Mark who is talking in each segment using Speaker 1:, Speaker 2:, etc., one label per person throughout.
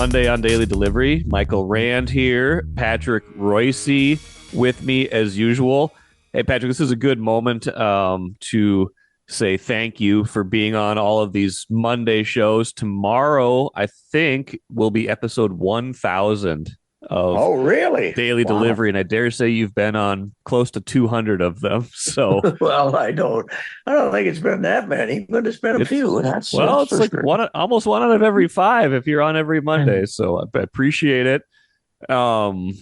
Speaker 1: Monday on Daily Delivery. Michael Rand here. Patrick Reusse with me as usual. Hey, Patrick, this is a good moment to say thank you for being on all of these Monday shows. Tomorrow, I think, will be episode 1000 of
Speaker 2: Oh, really?
Speaker 1: Daily
Speaker 2: Wow.
Speaker 1: Delivery, and I dare say you've been on close to 200 of them. So
Speaker 2: Well, I don't think it's been that many, but it's been a
Speaker 1: it's
Speaker 2: few. That's
Speaker 1: it's
Speaker 2: for
Speaker 1: like
Speaker 2: sure.
Speaker 1: almost one out of every five if you're on every Monday. So I appreciate it. Um,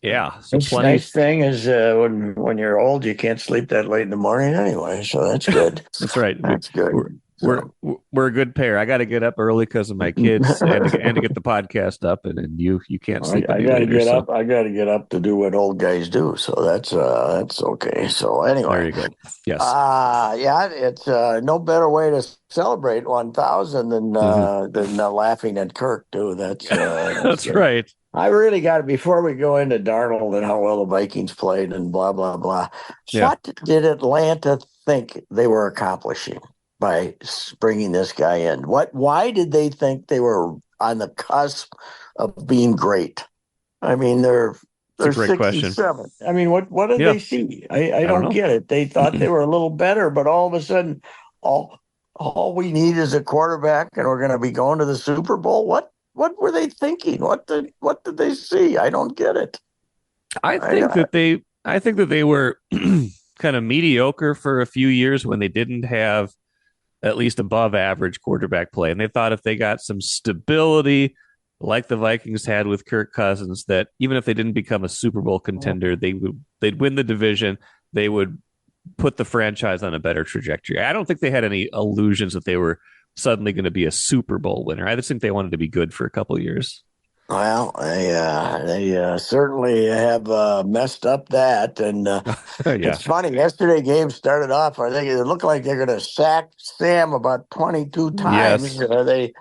Speaker 1: yeah, so
Speaker 2: It's
Speaker 1: plenty.
Speaker 2: nice thing is when you're old, you can't sleep that late in the morning anyway. So that's good.
Speaker 1: That's right.
Speaker 2: That's
Speaker 1: We're
Speaker 2: good.
Speaker 1: we're
Speaker 2: So
Speaker 1: we're a good pair. I got to get up early because of my kids and to get the podcast up, and you can't sleep
Speaker 2: I
Speaker 1: any
Speaker 2: got to
Speaker 1: later.
Speaker 2: get
Speaker 1: So
Speaker 2: up. I got to get up to do what old guys do. So that's okay. So
Speaker 1: there
Speaker 2: anyway,
Speaker 1: you go. Yes.
Speaker 2: yeah, it's no better way to celebrate 1,000
Speaker 1: Hmm.
Speaker 2: than laughing at Kirk too. That's
Speaker 1: That's right.
Speaker 2: I really got to, before we go into Darnold and how well the Vikings played and blah, blah, blah.
Speaker 1: Yeah,
Speaker 2: What did Atlanta think they were accomplishing by bringing this guy in? Why did they think they were on the cusp of being great? I mean,
Speaker 1: it's a
Speaker 2: they're
Speaker 1: great
Speaker 2: six and
Speaker 1: question.
Speaker 2: seven. I mean, what did
Speaker 1: Yeah,
Speaker 2: they see? I
Speaker 1: I don't
Speaker 2: don't
Speaker 1: know.
Speaker 2: get it. They thought they were a little better, but all of a sudden, all all we need is a quarterback, and we're going to be going to the Super Bowl. What were they thinking? What did they see? I don't get it. I don't.
Speaker 1: I think that they were kind of mediocre for a few years when they didn't have at least above average quarterback play. And they thought if they got some stability like the Vikings had with Kirk Cousins, that even if they didn't become a Super Bowl contender, they'd win the division. They would put the franchise on a better trajectory. I don't think they had any illusions that they were suddenly going to be a Super Bowl winner. I just think they wanted to be good for a couple of years.
Speaker 2: Well, they certainly have messed up that, and
Speaker 1: Yeah.
Speaker 2: it's funny. Yesterday game started off. I think it looked like they're going to sack Sam about 22 times.
Speaker 1: Yes.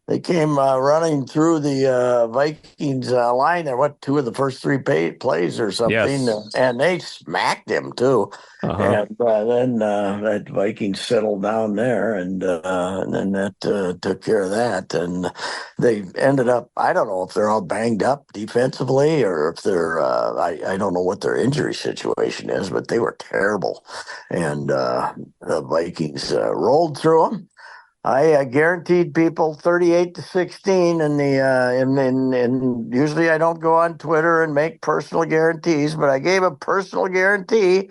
Speaker 2: They came running through the Vikings line there. What, two of the first three plays or something,
Speaker 1: Yes.
Speaker 2: and they smacked him too.
Speaker 1: Uh-huh.
Speaker 2: And then that Vikings settled down there, and then that took care of that. And they ended up. I don't know if they're all banged up defensively or if they're. I don't know what their injury situation is, but they were terrible, and the Vikings rolled through them. I guaranteed people 38-16 in the in usually I don't go on Twitter and make personal guarantees, but I gave a personal guarantee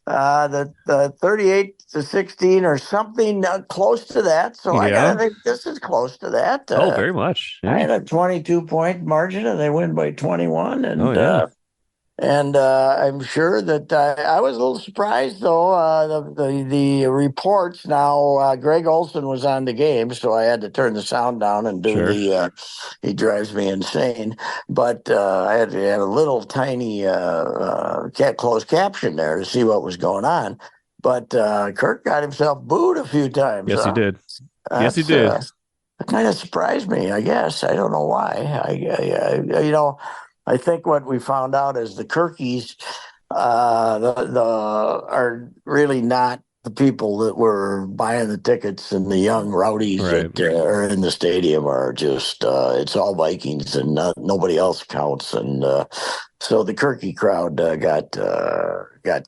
Speaker 2: that 38-16 or something close to that. So I
Speaker 1: Yeah.
Speaker 2: gotta think this is close to that.
Speaker 1: Oh, very much.
Speaker 2: I
Speaker 1: Yeah.
Speaker 2: had a 22-point margin and they win by 21,
Speaker 1: Oh, yeah.
Speaker 2: and I'm sure that I was a little surprised, though. The reports now. Greg Olson was on the game, so I had to turn the sound down and do
Speaker 1: Sure.
Speaker 2: the. He drives me insane, but I had to have a little tiny closed caption there to see what was going on. But Kirk got himself booed a few times.
Speaker 1: Yes, he did. Yes, he
Speaker 2: That's
Speaker 1: did.
Speaker 2: that kind of surprised me. I guess I don't know why. I think what we found out is the Kirkies, the are really not the people that were buying the tickets, and the young rowdies
Speaker 1: Right.
Speaker 2: that are in the stadium are just it's all Vikings and nobody else counts, and so the Kirky crowd got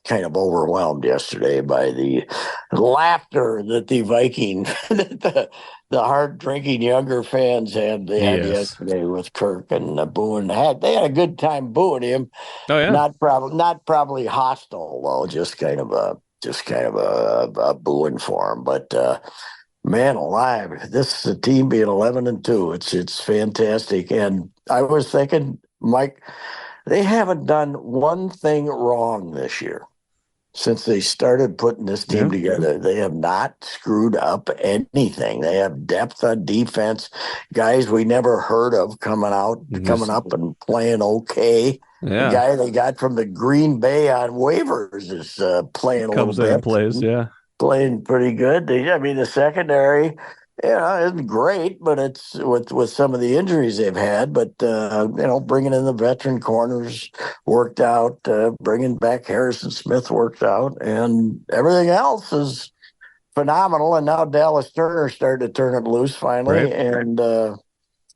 Speaker 2: kind of overwhelmed yesterday by the laughter that the Viking that the hard drinking younger fans had
Speaker 1: Yes.
Speaker 2: yesterday with Kirk and booing. They had a good time booing him.
Speaker 1: Oh, yeah.
Speaker 2: Not probably hostile though, just kind of a booing for him. But man alive, this is a team being 11-2. It's fantastic. And I was thinking, Mike, they haven't done one thing wrong this year since they started putting this team
Speaker 1: Yeah.
Speaker 2: together. They have not screwed up anything. They have depth on defense, guys we never heard of coming
Speaker 1: Just,
Speaker 2: up and playing okay. The
Speaker 1: yeah.
Speaker 2: guy they got from the Green Bay on waivers is playing a little
Speaker 1: Comes in and
Speaker 2: bit,
Speaker 1: plays. Yeah.
Speaker 2: playing pretty good. I mean, the secondary, isn't great, but it's with some of the injuries they've had. But bringing in the veteran corners worked out. Bringing back Harrison Smith worked out, and everything else is phenomenal. And now Dallas Turner started to turn it loose
Speaker 1: Right.
Speaker 2: finally, and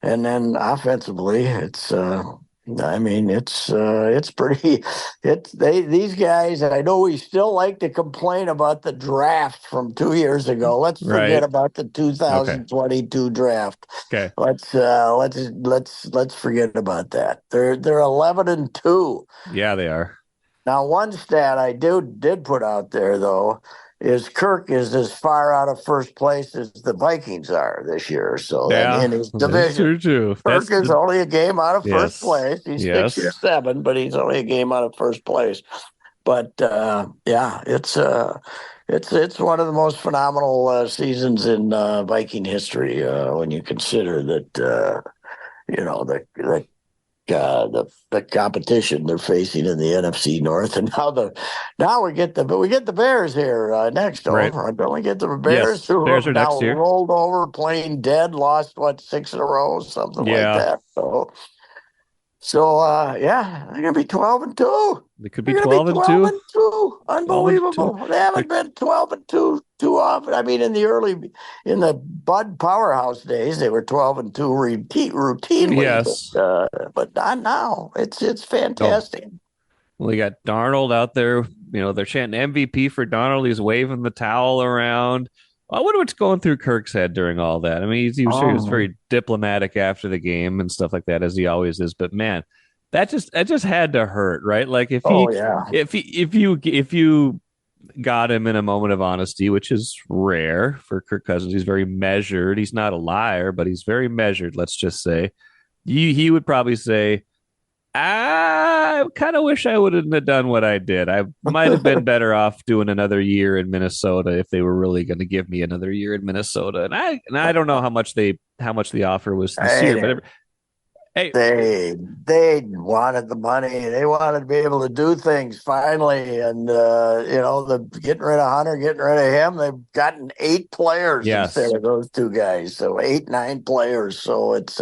Speaker 2: And then offensively, I mean, it's pretty. It's they these guys. I know we still like to complain about the draft from 2 years ago. Let's forget
Speaker 1: Right.
Speaker 2: about the
Speaker 1: Okay.
Speaker 2: 2022 draft.
Speaker 1: Okay.
Speaker 2: Let's forget about that. They're 11-2.
Speaker 1: Yeah, they are.
Speaker 2: Now, one stat I did put out there though is Kirk is as far out of first place as the Vikings are this year. So that
Speaker 1: Yeah,
Speaker 2: in his
Speaker 1: that's
Speaker 2: division,
Speaker 1: true too.
Speaker 2: Kirk
Speaker 1: That's
Speaker 2: is
Speaker 1: the
Speaker 2: only a game out of first
Speaker 1: yes.
Speaker 2: place. He's 6 or
Speaker 1: Yes.
Speaker 2: 7, but he's only a game out of first place. But yeah, it's one of the most phenomenal seasons in Viking history when you consider that the competition they're facing in the NFC North, and now we get the Bears here next.
Speaker 1: Right.
Speaker 2: Don't we get the Bears
Speaker 1: Yes.
Speaker 2: who
Speaker 1: Bears
Speaker 2: have
Speaker 1: are
Speaker 2: now
Speaker 1: next year.
Speaker 2: rolled over, playing dead, lost what 6 in a row, something like
Speaker 1: Yeah.
Speaker 2: that. So yeah, they're gonna be 12-2.
Speaker 1: They could be
Speaker 2: They're gonna be
Speaker 1: 12 and
Speaker 2: twelve
Speaker 1: 2.
Speaker 2: and two.
Speaker 1: 12 and 2.
Speaker 2: Unbelievable. They
Speaker 1: They're,
Speaker 2: haven't been 12-2 too often. I mean, in the Bud Powerhouse days, they were 12-2 routinely,
Speaker 1: yes.
Speaker 2: but not now. It's
Speaker 1: Oh.
Speaker 2: fantastic.
Speaker 1: Well, they got Darnold out there. They're chanting MVP for Darnold. He's waving the towel around. I wonder what's going through Kirk's head during all that. I mean, he was sure he was
Speaker 2: Oh,
Speaker 1: very diplomatic after the game and stuff like that, as he always is. But man, that just had to hurt, right? Like
Speaker 2: oh yeah.
Speaker 1: if you got him in a moment of honesty, which is rare for Kirk Cousins. He's very measured. He's not a liar, but he's very measured. Let's just say he would probably say, I kind of wish I wouldn't have done what I did. I might have been better off doing another year in Minnesota if they were really going to give me another year in Minnesota. And I don't know how much the offer was sincere,
Speaker 2: Hey,
Speaker 1: but hey,
Speaker 2: they wanted the money. They wanted to be able to do things finally, and the getting rid of Hunter, getting rid of him. They've gotten 8 players instead
Speaker 1: yes,
Speaker 2: of those two guys, so 8, 9 players. So it's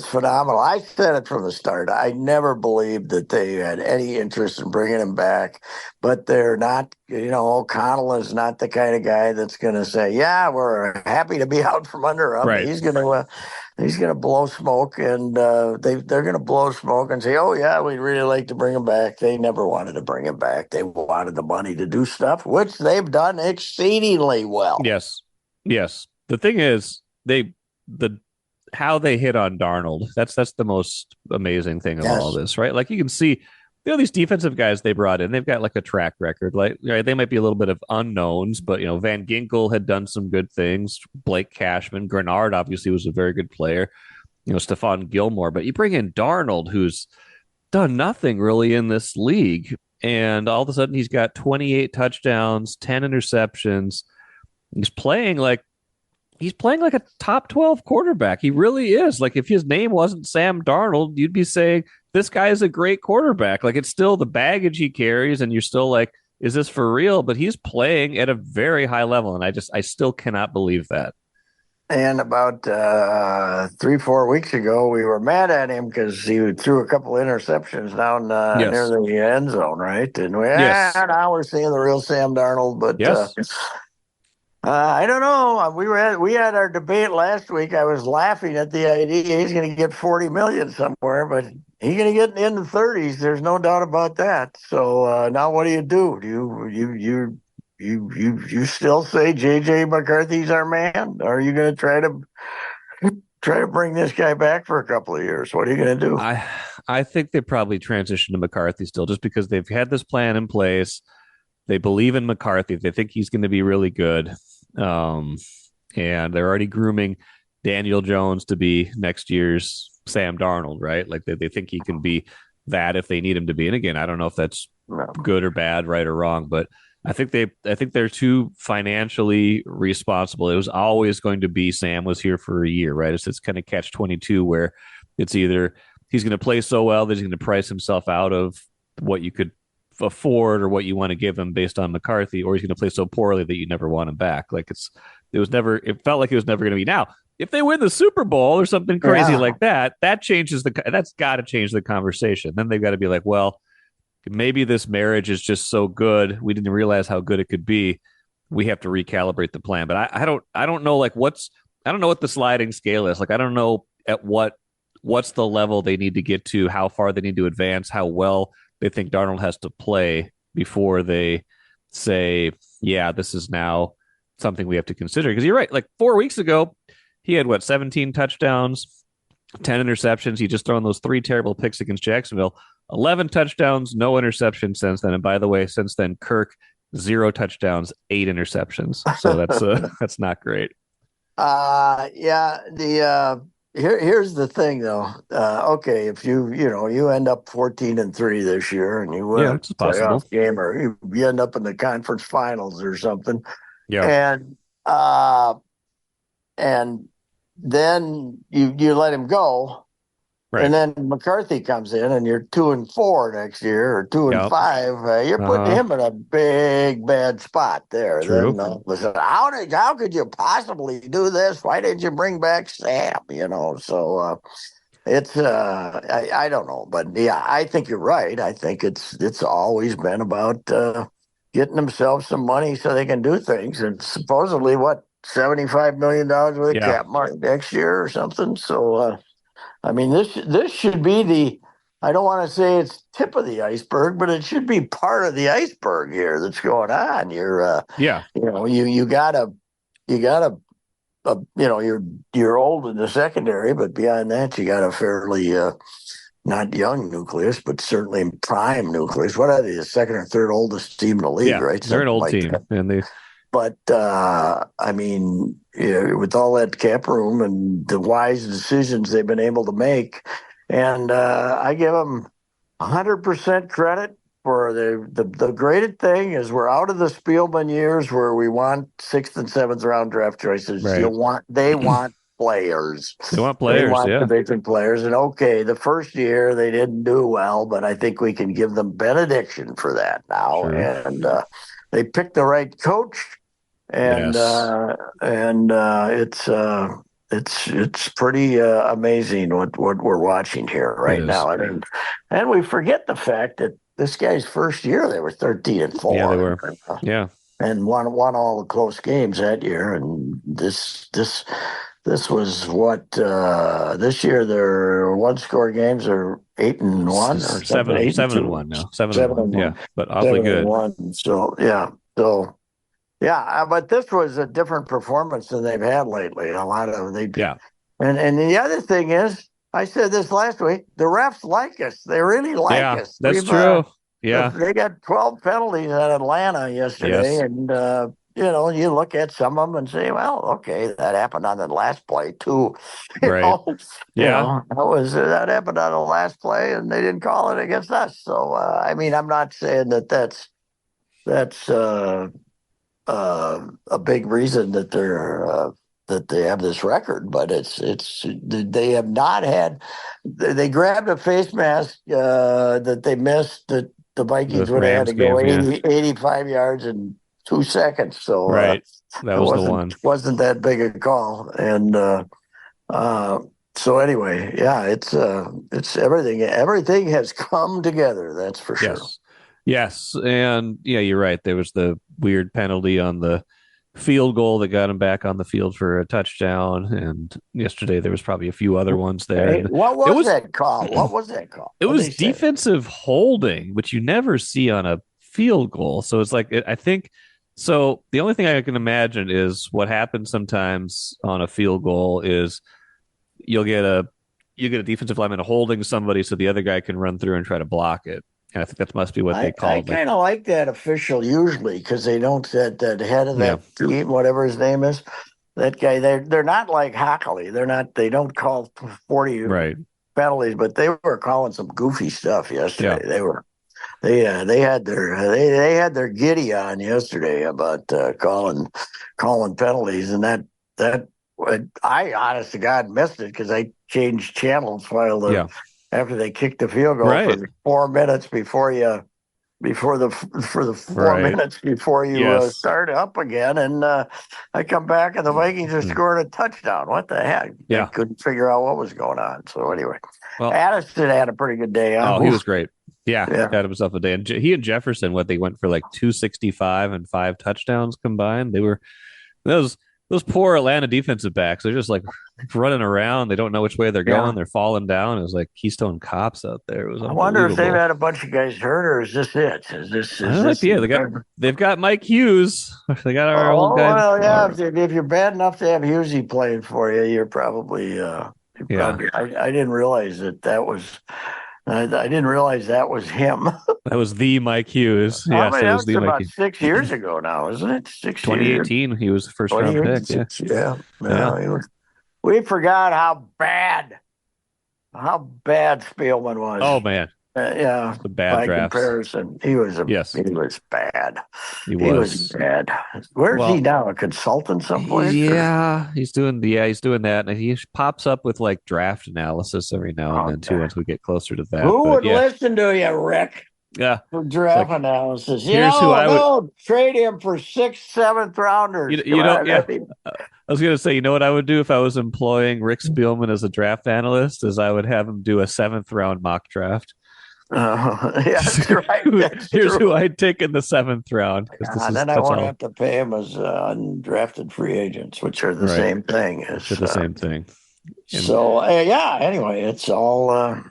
Speaker 2: phenomenal. I said it from the start. I never believed that they had any interest in bringing him back, but they're not. O'Connell is not the kind of guy that's going to say, "Yeah, we're happy to be out from under him."
Speaker 1: right.
Speaker 2: He's going to blow smoke, and they're going to blow smoke and say, "Oh yeah, we'd really like to bring him back." They never wanted to bring him back. They wanted the money to do stuff, which they've done exceedingly well.
Speaker 1: Yes. Yes. The thing is, the how they hit on Darnold. That's the most amazing thing of all
Speaker 2: Yes,
Speaker 1: this, right? Like you can see, these defensive guys they brought in, they've got like a track record. Like right, they might be a little bit of unknowns, but Van Ginkel had done some good things. Blake Cashman, Grenard obviously was a very good player. Stephon Gilmore, but you bring in Darnold, who's done nothing really in this league, and all of a sudden he's got 28 touchdowns, 10 interceptions. He's playing like a top 12 quarterback. He really is. Like if his name wasn't Sam Darnold, you'd be saying this guy is a great quarterback. Like it's still the baggage he carries and you're still like, is this for real? But he's playing at a very high level and I still cannot believe that.
Speaker 2: and about 3, 4 weeks ago, we were mad at him because he threw a couple interceptions down near
Speaker 1: Yes.
Speaker 2: the end zone, right? And
Speaker 1: Yes.
Speaker 2: now we're seeing the real Sam Darnold, but.
Speaker 1: Yes.
Speaker 2: I don't know. We had our debate last week. I was laughing at the idea he's going to get 40 million somewhere, but he's going to get in the 30s. There's no doubt about that. So now what do you do? Do you still say JJ McCarthy's our man? Or are you going to try to bring this guy back for a couple of years? What are you going to do?
Speaker 1: I I think they probably transition to McCarthy still just because they've had this plan in place. They believe in McCarthy. They think he's going to be really good. Um, and they're already grooming Daniel Jones to be next year's Sam Darnold, right? Like they think he can be that if they need him to be. And again, I don't know if that's
Speaker 2: No.
Speaker 1: good or bad, right or wrong, but I think they're too financially responsible. It was always going to be Sam was here for a year, right? It's kind of catch 22 where it's either he's going to play so well that he's going to price himself out of what you could afford or what you want to give him based on McCarthy, or he's going to play so poorly that you never want him back. Like it felt like it was never going to be. Now, if they win the Super Bowl or something crazy
Speaker 2: Yeah.
Speaker 1: like that, that's got to change the conversation. Then they've got to be like, well, maybe this marriage is just so good we didn't realize how good it could be. We have to recalibrate the plan. But I don't know like I don't know what the sliding scale is. Like I don't know at what's the level they need to get to, how far they need to advance, how well they think Darnold has to play before they say, yeah, this is now something we have to consider. Because you're right, like 4 weeks ago, he had 17 touchdowns, 10 interceptions. He just thrown those three terrible picks against Jacksonville. 11 touchdowns, no interceptions since then. And by the way, since then, Kirk, 0 touchdowns, 8 interceptions. So that's that's not great.
Speaker 2: Yeah, here's the thing though. Okay, if you end up 14-3 this year and you win
Speaker 1: Yeah,
Speaker 2: a
Speaker 1: it's possible.
Speaker 2: playoff game or you end up in the conference finals or something,
Speaker 1: Yeah,
Speaker 2: and uh and then you let him go.
Speaker 1: right.
Speaker 2: And then McCarthy comes in, and you're 2-4 next year, or two and
Speaker 1: Yep.
Speaker 2: five. You're putting
Speaker 1: Uh-huh.
Speaker 2: him in a big bad spot there. Then
Speaker 1: True.
Speaker 2: listen, how could you possibly do this? Why didn't you bring back Sam? So it's I don't know, but yeah, I think you're right. I think it's always been about getting themselves some money so they can do things, and supposedly what $75 million worth of
Speaker 1: Yeah.
Speaker 2: cap money next year or something. So. I mean, this should be the. I don't want to say it's tip of the iceberg, but it should be part of the iceberg here that's going on.
Speaker 1: Yeah.
Speaker 2: You gotta, you're old in the secondary, but beyond that, you got a fairly not young nucleus, but certainly prime nucleus. What are they? The second or third oldest team in the league,
Speaker 1: Yeah.
Speaker 2: right?
Speaker 1: They're an
Speaker 2: Something
Speaker 1: old
Speaker 2: like
Speaker 1: team,
Speaker 2: that.
Speaker 1: and they
Speaker 2: But I mean, with all that cap room and the wise decisions they've been able to make, and I give them 100% credit for the great thing is we're out of the Spielman years where we want sixth and seventh round draft choices.
Speaker 1: right.
Speaker 2: They want players.
Speaker 1: They want
Speaker 2: They
Speaker 1: players.
Speaker 2: want
Speaker 1: Yeah.
Speaker 2: division players. And okay, the first year they didn't do well, but I think we can give them benediction for that now.
Speaker 1: True.
Speaker 2: And they picked the right coach and
Speaker 1: Yes.
Speaker 2: it's pretty amazing what we're watching here
Speaker 1: It
Speaker 2: right
Speaker 1: is.
Speaker 2: now. And we forget the fact that this guy's first year they were 13 and
Speaker 1: Yeah, they
Speaker 2: 4
Speaker 1: were. Yeah.
Speaker 2: and won all the close games that year. And this was what this year their one score games are 8-1 or something,
Speaker 1: Seven,
Speaker 2: eight and
Speaker 1: seven and
Speaker 2: two,
Speaker 1: one now. Seven and
Speaker 2: seven
Speaker 1: one.
Speaker 2: and
Speaker 1: Yeah,
Speaker 2: one,
Speaker 1: but awfully
Speaker 2: seven and
Speaker 1: good.
Speaker 2: one. So yeah, so. Yeah, but this was a different performance than they've had lately. A lot of they
Speaker 1: Yeah.
Speaker 2: and the other thing is, I said this last week. The refs like us. They really like
Speaker 1: Yeah,
Speaker 2: us.
Speaker 1: that's true. Yeah.
Speaker 2: They got 12 penalties at Atlanta yesterday,
Speaker 1: Yes.
Speaker 2: and you look at some of them and say, well, okay, that happened on the last play too. You
Speaker 1: Right.
Speaker 2: know,
Speaker 1: Yeah.
Speaker 2: that happened on the last play, and they didn't call it against us. So I mean, I'm not saying that's a big reason that they have this record, but it's they have not had. They grabbed a face mask that they missed that the
Speaker 1: The
Speaker 2: Vikings would have had
Speaker 1: Rams
Speaker 2: to go
Speaker 1: game. Yeah.
Speaker 2: 85 yards in 2 seconds. So
Speaker 1: Right. That
Speaker 2: it
Speaker 1: was the
Speaker 2: wasn't
Speaker 1: one.
Speaker 2: wasn't that big a call. And uh, so anyway, yeah, it's everything. Everything has come together. That's for sure.
Speaker 1: Yes. Yes. And yeah, you're right. There was the weird penalty on the field goal that got him back on the field for a touchdown. And yesterday there was probably a few other ones there.
Speaker 2: Hey,
Speaker 1: And
Speaker 2: what
Speaker 1: it
Speaker 2: was
Speaker 1: was
Speaker 2: that call? What was that call?
Speaker 1: it
Speaker 2: What did
Speaker 1: was
Speaker 2: they say?
Speaker 1: defensive holding, which you never see on a field goal. So it's like I think so. The only thing I can imagine is what happens sometimes on a field goal is you'll get a you get a defensive lineman holding somebody so the other guy can run through and try to block it. And I think that must be what they
Speaker 2: I
Speaker 1: called. Like,
Speaker 2: kind of like that official usually because they don't that head of
Speaker 1: yeah,
Speaker 2: that team, whatever his name is, that guy. They're not like Hockley. They're not. They don't call 40
Speaker 1: right,
Speaker 2: penalties, but they were calling some goofy stuff
Speaker 1: yeah,
Speaker 2: yesterday. They had their giddy on yesterday about calling penalties, and that I honest to God missed it because I changed channels while
Speaker 1: yeah,
Speaker 2: after they kicked the field goal for
Speaker 1: right,
Speaker 2: the 4 minutes before the for the four
Speaker 1: right,
Speaker 2: minutes before you
Speaker 1: yes,
Speaker 2: start up again, and I come back and the Vikings are
Speaker 1: Mhm.
Speaker 2: scoring a touchdown. What the heck? They
Speaker 1: Yeah.
Speaker 2: couldn't figure out what was going on. So anyway,
Speaker 1: Well,
Speaker 2: Addison had a pretty good day. Huh?
Speaker 1: oh, he
Speaker 2: Oof.
Speaker 1: was great. Yeah,
Speaker 2: Yeah.
Speaker 1: got himself a day. And he and Jefferson, what they went for like 265 and 5 touchdowns combined. They were those. those poor Atlanta defensive backs, they're just like running around. They don't know which way they're
Speaker 2: Yeah.
Speaker 1: going. They're falling down. It was like Keystone Cops out there. It was
Speaker 2: I wonder if they've
Speaker 1: unbelievable.
Speaker 2: had a bunch of guys hurt, or is this it? Is
Speaker 1: That might
Speaker 2: this?
Speaker 1: be it. They've got Mike Hughes. They got our old
Speaker 2: Oh
Speaker 1: guy.
Speaker 2: well, yeah.
Speaker 1: Our,
Speaker 2: If you're bad enough to have Husey playing for you, you're probably. You
Speaker 1: yeah,
Speaker 2: probably. I didn't realize that was. I didn't realize that was him.
Speaker 1: that was the Mike Hughes.
Speaker 2: I
Speaker 1: Yes,
Speaker 2: mean,
Speaker 1: it
Speaker 2: that
Speaker 1: was
Speaker 2: was
Speaker 1: the Mike
Speaker 2: about
Speaker 1: Hughes.
Speaker 2: 6 years ago now, isn't it? 6 years.
Speaker 1: 2018, he was the first round pick. Yeah,
Speaker 2: 20 Yeah.
Speaker 1: yeah.
Speaker 2: No, we forgot how bad Spielman was.
Speaker 1: Oh man,
Speaker 2: Yeah,
Speaker 1: the bad
Speaker 2: by
Speaker 1: drafts.
Speaker 2: comparison, he was
Speaker 1: Yes,
Speaker 2: bad.
Speaker 1: he
Speaker 2: He was
Speaker 1: was.
Speaker 2: bad. Where's he
Speaker 1: Well,
Speaker 2: now? A consultant someplace? Or?
Speaker 1: he's doing that, and he pops up with like draft analysis every now and then too.
Speaker 2: Okay.
Speaker 1: Once we get closer to that,
Speaker 2: Who
Speaker 1: but
Speaker 2: would
Speaker 1: yeah,
Speaker 2: listen to you, Rick,
Speaker 1: yeah.
Speaker 2: for
Speaker 1: It's
Speaker 2: draft
Speaker 1: like
Speaker 2: analysis?
Speaker 1: here's who I would.
Speaker 2: No, trade him for 6th, 7th rounders. Come on,
Speaker 1: Yeah.
Speaker 2: that'd be
Speaker 1: I was gonna say, you know what I would do if I was employing Rick Spielman as a draft analyst, is I would have him do a seventh round mock draft.
Speaker 2: yeah, that's right. That's
Speaker 1: Here's
Speaker 2: true.
Speaker 1: who I'd take in the seventh round because
Speaker 2: And then I
Speaker 1: that's
Speaker 2: won't
Speaker 1: all
Speaker 2: have to pay him as undrafted free agents, which are the
Speaker 1: right.
Speaker 2: same thing.
Speaker 1: Which are the same thing. And
Speaker 2: So yeah. Anyway, it's all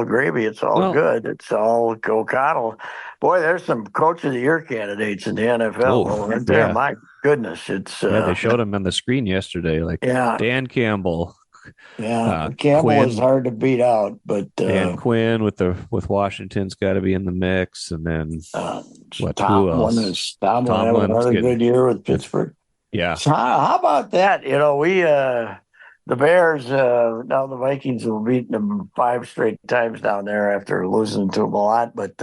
Speaker 2: gravy. It's all
Speaker 1: well,
Speaker 2: good. It's all O'Connell. Boy, there's some coach of the year candidates in the NFL
Speaker 1: oh
Speaker 2: right there.
Speaker 1: yeah,
Speaker 2: My goodness, it's
Speaker 1: yeah. They showed him on the screen yesterday, like
Speaker 2: yeah,
Speaker 1: Dan Campbell,
Speaker 2: yeah. Campbell is
Speaker 1: Quinn,
Speaker 2: hard to beat out, but
Speaker 1: Dan Quinn with Washington's got to be in the mix, and then
Speaker 2: uh,
Speaker 1: who else?
Speaker 2: Tomlin have
Speaker 1: Tomlin's
Speaker 2: another
Speaker 1: getting
Speaker 2: good year with Pittsburgh.
Speaker 1: yeah.
Speaker 2: So how about that? We the Bears now the Vikings have beaten them 5 straight times down there after losing to them a lot. But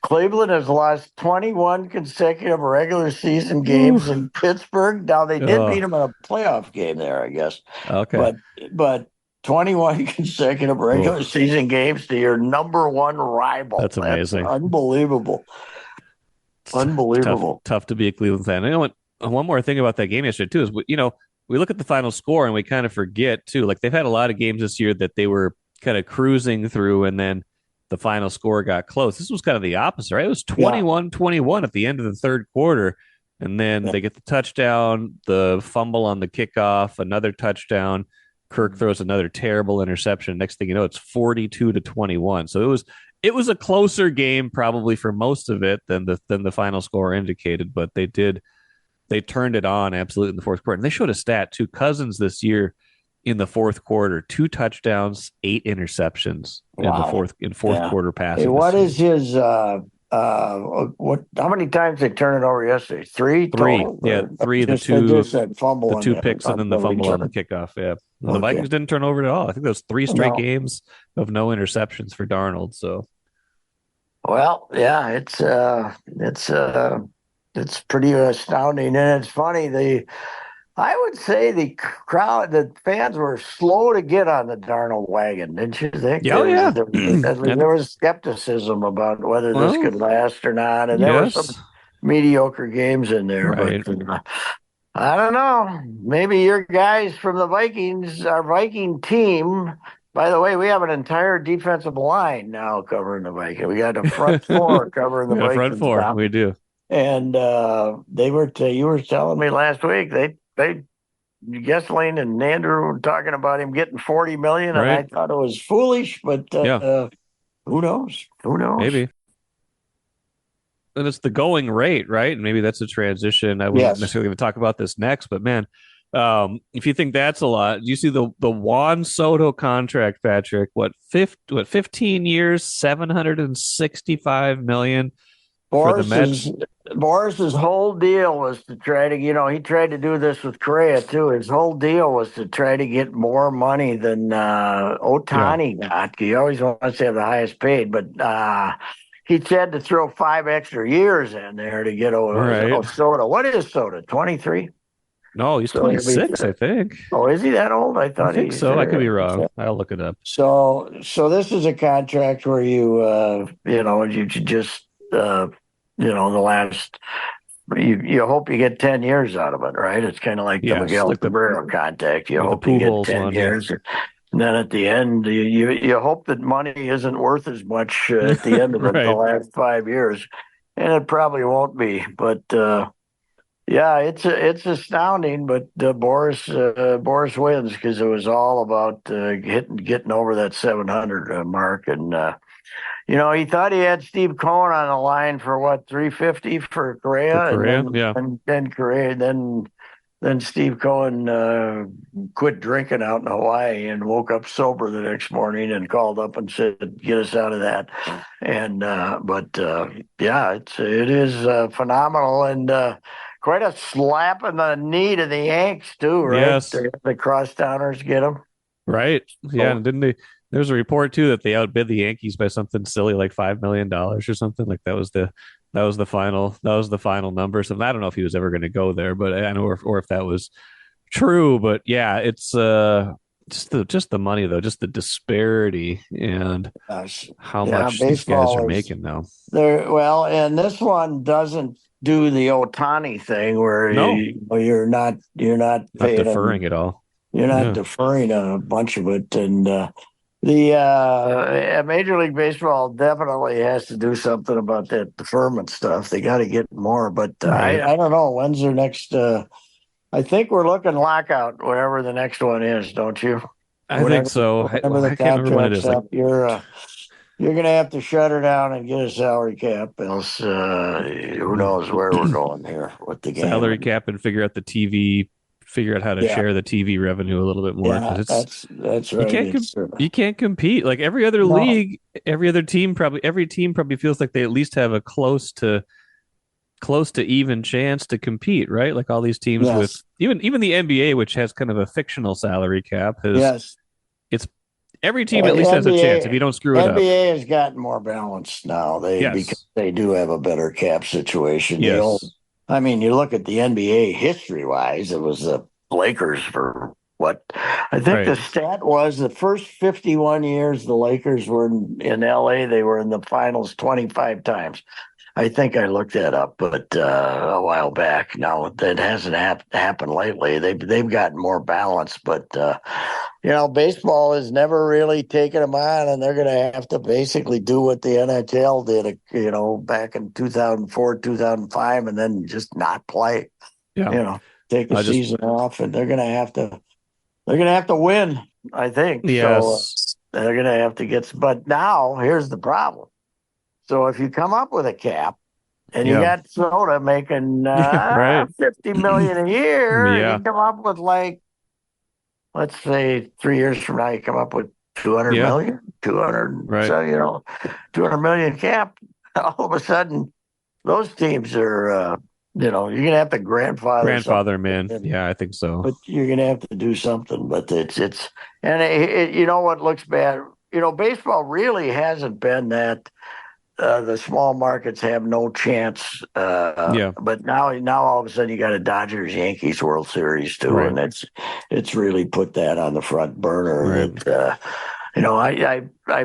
Speaker 2: Cleveland has lost 21 consecutive regular season games
Speaker 1: Oof.
Speaker 2: in Pittsburgh. Now they did beat
Speaker 1: Oh,
Speaker 2: them in a playoff game there, I guess.
Speaker 1: okay.
Speaker 2: But 21 consecutive regular
Speaker 1: Oof.
Speaker 2: season games to your number one rival.
Speaker 1: That's
Speaker 2: That's
Speaker 1: amazing.
Speaker 2: unbelievable.
Speaker 1: Tough,
Speaker 2: Unbelievable.
Speaker 1: tough to be a Cleveland fan. You know what? One more thing about that game yesterday too is we look at the final score and we kind of forget too. Like they've had a lot of games this year that they were kind of cruising through, and then the final score got close. This was kind of the opposite, right? It was
Speaker 2: Yeah.
Speaker 1: 21-21 at the end of the third quarter, and then
Speaker 2: Yeah.
Speaker 1: they get the touchdown, the fumble on the kickoff, another touchdown. Kirk throws another terrible interception. Next thing you know, it's 42-21. So it was a closer game probably for most of it than the final score indicated, but they turned it on absolutely in the fourth quarter. And they showed a stat too. Cousins this year in the fourth quarter, 2 touchdowns, 8 interceptions
Speaker 2: Wow.
Speaker 1: in fourth
Speaker 2: Yeah.
Speaker 1: quarter
Speaker 2: Hey,
Speaker 1: passing.
Speaker 2: what is his what how many times they turn it over yesterday? Three
Speaker 1: Three?
Speaker 2: total?
Speaker 1: Yeah,
Speaker 2: Or
Speaker 1: three.
Speaker 2: just that fumble
Speaker 1: The
Speaker 2: and
Speaker 1: two picks, and then the fumble on the
Speaker 2: return.
Speaker 1: kickoff. Yeah, and the
Speaker 2: Okay.
Speaker 1: Vikings didn't turn over at all. I think that was 3 straight
Speaker 2: No.
Speaker 1: games of no interceptions for Darnold. So
Speaker 2: Well, yeah, it's pretty astounding, and it's funny. I would say the fans were slow to get on the Darnold wagon, didn't you think?
Speaker 1: yeah, oh yeah,
Speaker 2: There was skepticism about whether this
Speaker 1: well,
Speaker 2: could last or not, and there were some
Speaker 1: yes,
Speaker 2: mediocre games in there.
Speaker 1: right.
Speaker 2: But I don't know. Maybe your guys from the Vikings, our Viking team. By the way, we have an entire defensive line now covering the Vikings. We got a front four covering the
Speaker 1: We got a front
Speaker 2: Vikings
Speaker 1: four.
Speaker 2: now.
Speaker 1: We do.
Speaker 2: And you were telling me last week they Gessling and Andrew were talking about him getting 40 million, and I
Speaker 1: Right.
Speaker 2: thought it was foolish, but
Speaker 1: Yeah,
Speaker 2: who knows? Who knows?
Speaker 1: maybe. And it's the going rate, right? And maybe that's a transition. I wasn't
Speaker 2: Yes.
Speaker 1: necessarily going to talk about this next, but man, if you think that's a lot, do you see the Juan Soto contract, Patrick? What 15 years, 765 million for the Mets?
Speaker 2: Boris's whole deal was to try to, he tried to do this with Correa too. His whole deal was to try to get more money than Ohtani got. He always wants to have the highest paid, but he had to throw 5 extra years in there to get
Speaker 1: Right.
Speaker 2: Soto. What is Soto? 23?
Speaker 1: No, he's
Speaker 2: So he'll be
Speaker 1: 26, I think.
Speaker 2: Oh, is he that old? I
Speaker 1: I
Speaker 2: thought
Speaker 1: think
Speaker 2: he's
Speaker 1: so. I could be wrong. I'll look it up.
Speaker 2: So this is a contract where you just the last you hope you get 10 years out of it, right? It's kind of like the
Speaker 1: Yes,
Speaker 2: Miguel
Speaker 1: like the
Speaker 2: Cabrera contract. You
Speaker 1: like the
Speaker 2: hope you get
Speaker 1: Pujols
Speaker 2: 10
Speaker 1: one, yeah.
Speaker 2: years. And then at the end, you hope that money isn't worth as much at the end of the
Speaker 1: Right.
Speaker 2: last 5 years. And it probably won't be. But Yeah, it's astounding, but Boris wins because it was all about getting over that 700 mark, and he thought he had Steve Cohen on the line for what 350 for
Speaker 1: For
Speaker 2: Correa, and
Speaker 1: Korea.
Speaker 2: then
Speaker 1: Yeah.
Speaker 2: Correa then Steve Cohen quit drinking out in Hawaii and woke up sober the next morning and called up and said, "Get us out of that." And but yeah, it is phenomenal and quite a slap in the knee to the Yanks too, right?
Speaker 1: Yes.
Speaker 2: The crosstowners get them.
Speaker 1: Right. Yeah.
Speaker 2: So
Speaker 1: And didn't they? There's a report too that they outbid the Yankees by something silly like $5 million or something. Like that was the final number. So I don't know if he was ever going to go there, but I know or if that was true. But yeah, it's just the money though, just the disparity and
Speaker 2: gosh,
Speaker 1: how
Speaker 2: yeah,
Speaker 1: much these guys are
Speaker 2: baseball is
Speaker 1: making now.
Speaker 2: there. Well, and this one doesn't do the Otani thing where
Speaker 1: No,
Speaker 2: you're not
Speaker 1: not
Speaker 2: paying them.
Speaker 1: deferring at all.
Speaker 2: You're not
Speaker 1: Yeah.
Speaker 2: deferring a bunch of it, and the Major League Baseball definitely has to do something about that deferment stuff. They got to get more, but
Speaker 1: Right.
Speaker 2: I don't know when's their next. I think we're looking lockout, whatever the next one is, don't you?
Speaker 1: I think
Speaker 2: Whenever
Speaker 1: so.
Speaker 2: whenever the
Speaker 1: I can't remember when it
Speaker 2: contract's
Speaker 1: is. Like
Speaker 2: up, you're going to have to shut her down and get a salary cap, else who knows where we're going here with the game.
Speaker 1: salary cap and figure out how to
Speaker 2: Yeah,
Speaker 1: share the TV revenue a little bit more because
Speaker 2: yeah,
Speaker 1: it's
Speaker 2: that's
Speaker 1: you
Speaker 2: right.
Speaker 1: can't
Speaker 2: It's
Speaker 1: you can't compete like every other
Speaker 2: no,
Speaker 1: league, every team probably feels like they at least have a close to even chance to compete, right? Like all these teams with
Speaker 2: yes,
Speaker 1: even the NBA, which has kind of a fictional salary cap, has
Speaker 2: yes.
Speaker 1: it's every team at least has a chance if you don't screw it up.
Speaker 2: NBA has gotten more balanced now. Because
Speaker 1: Yes,
Speaker 2: they do have a better cap situation.
Speaker 1: yes,
Speaker 2: I mean, you look at the NBA history wise, it was the Lakers for what I think
Speaker 1: right,
Speaker 2: the stat was the first 51 years the Lakers were in LA, they were in the finals 25 times. I think I looked that up, but a while back. Now that hasn't happened lately. They've gotten more balance, but baseball has never really taken them on, and they're going to have to basically do what the NHL did, back in 2004, 2005, and then just not play.
Speaker 1: yeah.
Speaker 2: You know, take a
Speaker 1: I just
Speaker 2: season off, and they're going to have to win. I think so.
Speaker 1: yes,
Speaker 2: They're going to have to get. But now here's the problem. So if you come up with a cap and you
Speaker 1: yeah,
Speaker 2: got Soda making
Speaker 1: yeah, right,
Speaker 2: 50 million a year, and
Speaker 1: yeah,
Speaker 2: you come up with like, let's say 3 years from now, you come up with 200
Speaker 1: yeah,
Speaker 2: million, 200,
Speaker 1: right.
Speaker 2: so 200 million cap. All of a sudden, those teams are, you're gonna have to grandfather something,
Speaker 1: Grandfather, man. Yeah, I think so.
Speaker 2: but you're gonna have to do something. But and you know what looks bad. Baseball really hasn't been that the small markets have no chance.
Speaker 1: Yeah,
Speaker 2: But now all of a sudden you got a Dodgers Yankees World Series too,
Speaker 1: right,
Speaker 2: and it's really put that on the front burner.
Speaker 1: right.
Speaker 2: That I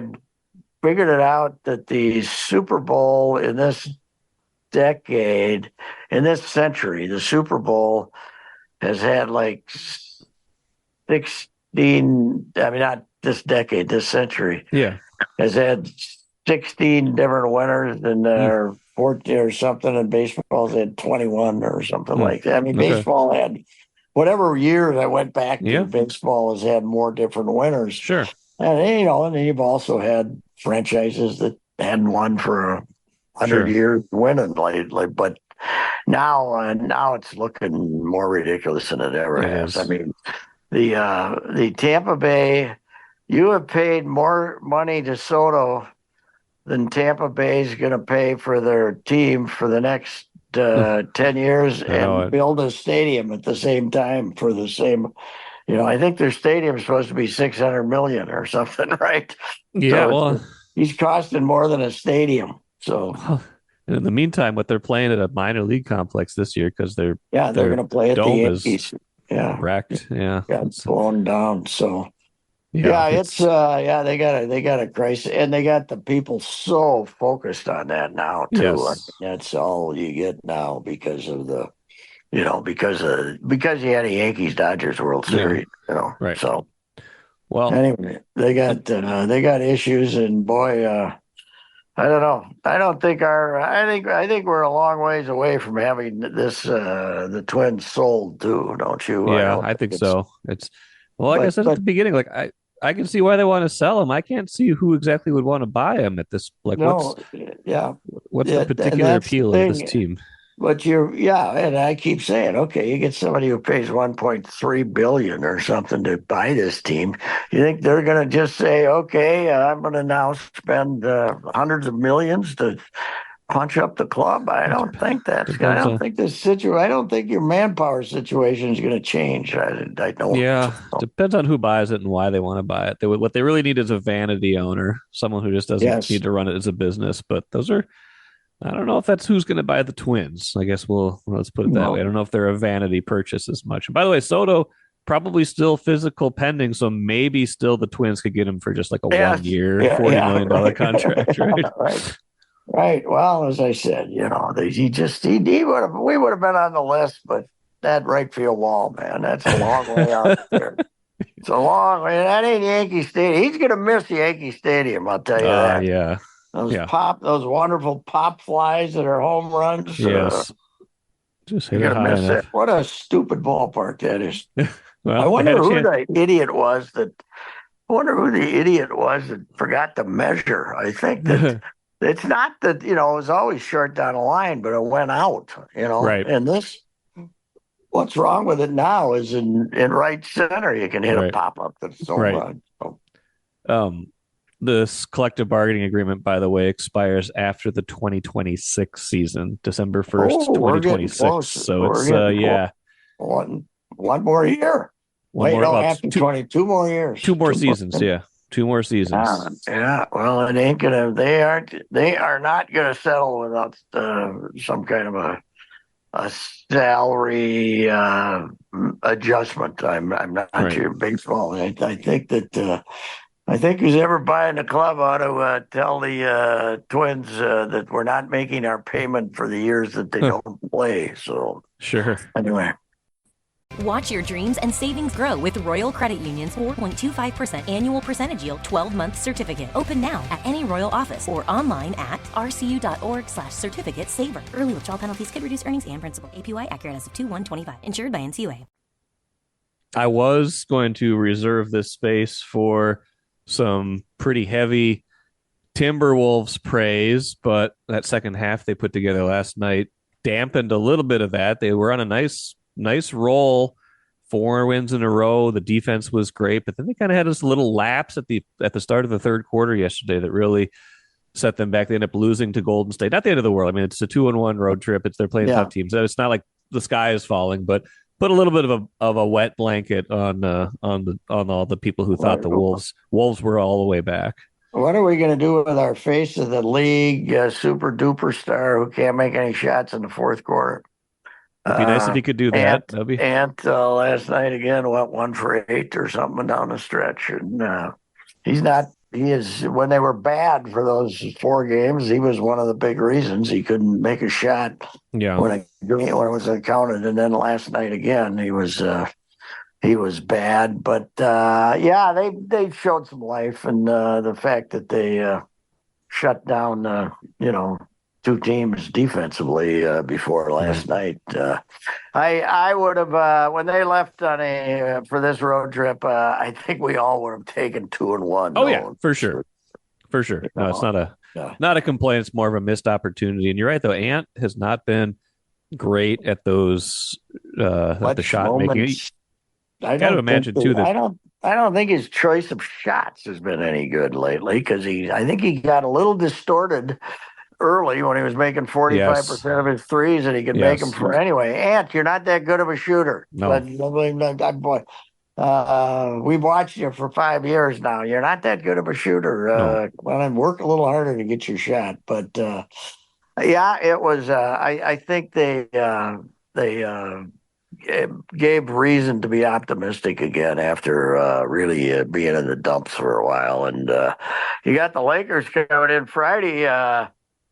Speaker 2: figured it out that the Super Bowl in this decade, in this century, the Super Bowl has had like 16. I mean, not this decade, this century
Speaker 1: Yeah.
Speaker 2: has had 16 different winners and
Speaker 1: Mm,
Speaker 2: 14 or something, and baseball's had 21 or something
Speaker 1: mm.
Speaker 2: like that. I mean,
Speaker 1: Okay.
Speaker 2: baseball had whatever years I went back to,
Speaker 1: Yeah,
Speaker 2: baseball has had more different winners.
Speaker 1: sure.
Speaker 2: And then you've also had franchises that hadn't won for 100
Speaker 1: Sure.
Speaker 2: years winning lately, but now it's looking more ridiculous than it ever
Speaker 1: It
Speaker 2: has. I
Speaker 1: is.
Speaker 2: mean, the Tampa Bay, you have paid more money to Soto than Tampa Bay is going to pay for their team for the next
Speaker 1: I
Speaker 2: 10 years
Speaker 1: know
Speaker 2: and
Speaker 1: it.
Speaker 2: build a stadium at the same time for the same. I think their stadium is supposed to be 600 million or something, right?
Speaker 1: Yeah,
Speaker 2: So
Speaker 1: well,
Speaker 2: he's costing more than a stadium. So
Speaker 1: well, in the meantime, what they're playing at a minor league complex this year because their
Speaker 2: yeah, they're
Speaker 1: their
Speaker 2: going to play at the
Speaker 1: dome is
Speaker 2: Yankees. Yeah,
Speaker 1: wrecked. Yeah.
Speaker 2: got
Speaker 1: It's
Speaker 2: blown down. So
Speaker 1: yeah,
Speaker 2: yeah, it's
Speaker 1: it's
Speaker 2: they got a crisis, and they got the people so focused on that now too. I mean,
Speaker 1: yes.
Speaker 2: that's all you get now because of because you had a Yankees Dodgers World
Speaker 1: Yeah,
Speaker 2: Series.
Speaker 1: right.
Speaker 2: So
Speaker 1: Well,
Speaker 2: anyway, they got issues, and boy, I don't know. I think we're a long ways away from having this the Twins sold too, don't you? I
Speaker 1: Yeah,
Speaker 2: don't
Speaker 1: I
Speaker 2: think
Speaker 1: think
Speaker 2: it's
Speaker 1: so. It's well, like I
Speaker 2: but
Speaker 1: said at the
Speaker 2: but
Speaker 1: beginning, like I can see why they want to sell him. I can't see who exactly would want to buy him at this. Like,
Speaker 2: no, yeah.
Speaker 1: what's the
Speaker 2: Yeah, and
Speaker 1: particular
Speaker 2: that's the
Speaker 1: appeal of this
Speaker 2: thing.
Speaker 1: team?
Speaker 2: But yeah, and I keep saying, okay, you get somebody who pays 1.3 billion or something to buy this team. You think they're going to just say, okay, I'm going to now spend hundreds of millions to punch up the club? I
Speaker 1: It
Speaker 2: don't think that's. I
Speaker 1: depends
Speaker 2: don't
Speaker 1: on.
Speaker 2: think this situ. I don't think your manpower situation is going to change. I don't.
Speaker 1: Yeah, depends on who buys it and why they want to buy it. What they really need is a vanity owner, someone who just doesn't
Speaker 2: Yes.
Speaker 1: need to run it as a business. But those are, I don't know if that's who's going to buy the Twins. I guess let's put it that way. I
Speaker 2: No.
Speaker 1: don't know if they're a vanity purchase as much. And by the way, Soto probably still physical pending, so maybe still the Twins could get him for just like a one
Speaker 2: Yes.
Speaker 1: year,
Speaker 2: Yeah.
Speaker 1: $40
Speaker 2: Yeah.
Speaker 1: million
Speaker 2: Right.
Speaker 1: contract, right?
Speaker 2: Right. Right. Well, as I said, he would have we would have been on the list, but that right field wall, man, that's a long way out there. It's a long way. That ain't Yankee Stadium. He's gonna miss Yankee Stadium, I'll tell you that.
Speaker 1: Yeah. Yeah.
Speaker 2: Those wonderful pop flies that are home runs.
Speaker 1: Yes. Just
Speaker 2: You're
Speaker 1: hit it
Speaker 2: gonna
Speaker 1: high
Speaker 2: miss
Speaker 1: enough.
Speaker 2: it. What a stupid ballpark that is. I
Speaker 1: Well, they
Speaker 2: wonder
Speaker 1: had a
Speaker 2: who
Speaker 1: chance.
Speaker 2: the idiot was that. I wonder who the idiot was that forgot to measure. I think that it's not that, it was always short down the line, but it went out,
Speaker 1: Right.
Speaker 2: And what's wrong with it now is in right center, you can hit a
Speaker 1: Right.
Speaker 2: pop up that's home
Speaker 1: Right.
Speaker 2: run. So,
Speaker 1: Um, this collective bargaining agreement, by the way, expires after the 2026 season, December 1st,
Speaker 2: we're getting
Speaker 1: 2026.
Speaker 2: close.
Speaker 1: So
Speaker 2: We're
Speaker 1: it's
Speaker 2: getting close.
Speaker 1: yeah,
Speaker 2: One more year.
Speaker 1: one
Speaker 2: Wait,
Speaker 1: more,
Speaker 2: no,
Speaker 1: well,
Speaker 2: after
Speaker 1: two
Speaker 2: 22 more years.
Speaker 1: two more
Speaker 2: Two more.
Speaker 1: seasons. Yeah, two more
Speaker 2: Yeah,
Speaker 1: seasons.
Speaker 2: yeah. Well, it ain't gonna. They are not gonna settle without some kind of a salary adjustment. I'm not
Speaker 1: Right.
Speaker 2: your baseball. I think that I think who's ever buying the club ought to tell the Twins that we're not making our payment for the years that they don't play. So
Speaker 1: Sure.
Speaker 2: anyway,
Speaker 3: Watch your dreams and savings grow with Royal Credit Union's 4.25% annual percentage yield 12-month certificate. Open now at any Royal office or online at rcu.org/certificate saver. Early withdrawal penalties could reduce earnings and principal. APY accurate as of 2/1/25. Insured by NCUA.
Speaker 1: I was going to reserve this space for some pretty heavy Timberwolves praise, but that second half they put together last night dampened a little bit of that. They were on a nice roll, 4 wins in a row. The defense was great, but then they kind of had this little lapse at the start of the third quarter yesterday that really set them back. They ended up losing to Golden State. Not the end of the world. I mean, it's a 2-1 road trip. They're playing tough
Speaker 2: yeah.
Speaker 1: teams. It's not like the sky is falling, but put a little bit of a wet blanket on all the people who thought the Wolves were all the way back.
Speaker 2: What are we going to do with our face of the league super duper star who can't make any shots in the fourth quarter?
Speaker 1: It'd be nice if he could do that. That'd be
Speaker 2: Last night again went 1 for 8 or something down the stretch, and he's not. He is when they were bad for those 4 games. He was one of the big reasons he couldn't make a shot
Speaker 1: yeah.
Speaker 2: when it was counted. And then last night again, he was bad. But yeah, they showed some life, and the fact that they shut down, two teams defensively before last night. I would have when they left on a for this road trip. I think we all would have taken 2-1.
Speaker 1: Oh yeah, for sure. For sure. No, it's not a complaint. It's more of a missed opportunity. And you're right, though. Ant has not been great at those at the shot making.
Speaker 2: I
Speaker 1: got to imagine too that
Speaker 2: I don't think his choice of shots has been any good lately because I think he got a little distorted early when he was making 45% of his threes and he could make them for anyway. Ant, you're not that good of a shooter.
Speaker 1: No.
Speaker 2: We've watched you for 5 years now. You're not that good of a shooter. Come on and work a little harder to get your shot. But yeah, it was. I think they gave reason to be optimistic again after really being in the dumps for a while. And you got the Lakers coming in Friday.